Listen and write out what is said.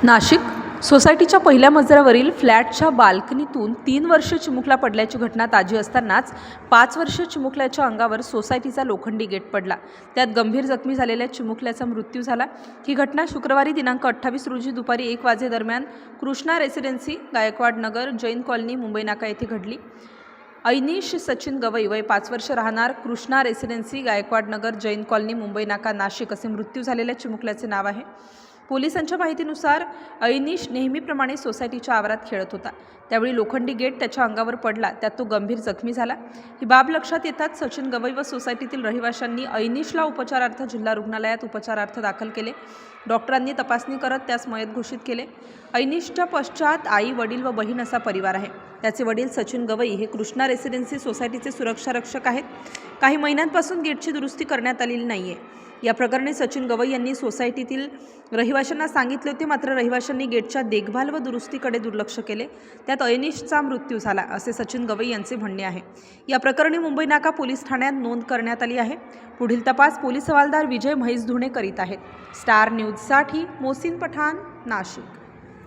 नाशिक सोसायटीच्या पहिल्या मजल्यावरील फ्लॅटच्या बाल्कनीतून 3 वर्ष चिमुकला पडल्याची घटना ताजी असतानाच 5 वर्ष चिमुकल्याच्या अंगावर सोसायटीचा लोखंडी गेट पडला। त्यात गंभीर जखमी झालेल्या चिमुकल्याचा मृत्यू झाला। ही घटना शुक्रवारी दिनांक 28 रोजी दुपारी 1 वाजेदरम्यान कृष्णा रेसिडेन्सी गायकवाड नगर जैन कॉलनी मुंबई नाका येथे घडली। ऐनिश सचिन गवई वय 5 वर्ष राहणार कृष्णा रेसिडेन्सी गायकवाड नगर जैन कॉलनी मुंबई नाका नाशिक असे मृत्यू झालेल्या चिमुकल्याचे नाव आहे। पोलिसांच्या माहितीनुसार ऐनिश नेहमीप्रमाणे सोसायटीच्या आवारात खेळत होता। त्यावेळी लोखंडी गेट त्याच्या अंगावर पडला, त्यात तो गंभीर जखमी झाला। ही बाब लक्षात येताच सचिन गवई व सोसायटीतील रहिवाशांनी ऐनिशला उपचारार्थ जिल्हा रुग्णालयात उपचारार्थ दाखल केले। डॉक्टरांनी तपासणी करत त्यास मयत घोषित केले। ऐनिशच्या पश्चात आई, वडील व बहीण असा परिवार आहे। त्याचे वडील सचिन गवई हे कृष्णा रेसिडेन्सी सोसायटीचे सुरक्षा रक्षक आहेत। काही महिन्यांपासून गेटची दुरुस्ती करण्यात आलेली नाहीये। या प्रकरणी सचिन गवई यांनी सोसायटीतील रहिवाशांना सांगितले होते, मात्र रहिवाशांनी गेटच्या देखभाल व दुरुस्तीकडे दुर्लक्ष केले। त्यात ऐनिशचा मृत्यू झाला असे सचिन गवई यांचे म्हणणे आहे। या प्रकरणी मुंबई नाका पोलीस ठाण्यात नोंद करण्यात आली आहे। पुढील तपास पोलीस हवालदार विजय म्हैसधुणे करीत आहेत। स्टार न्यूजसाठी मोहसिन पठाण, नाशिक।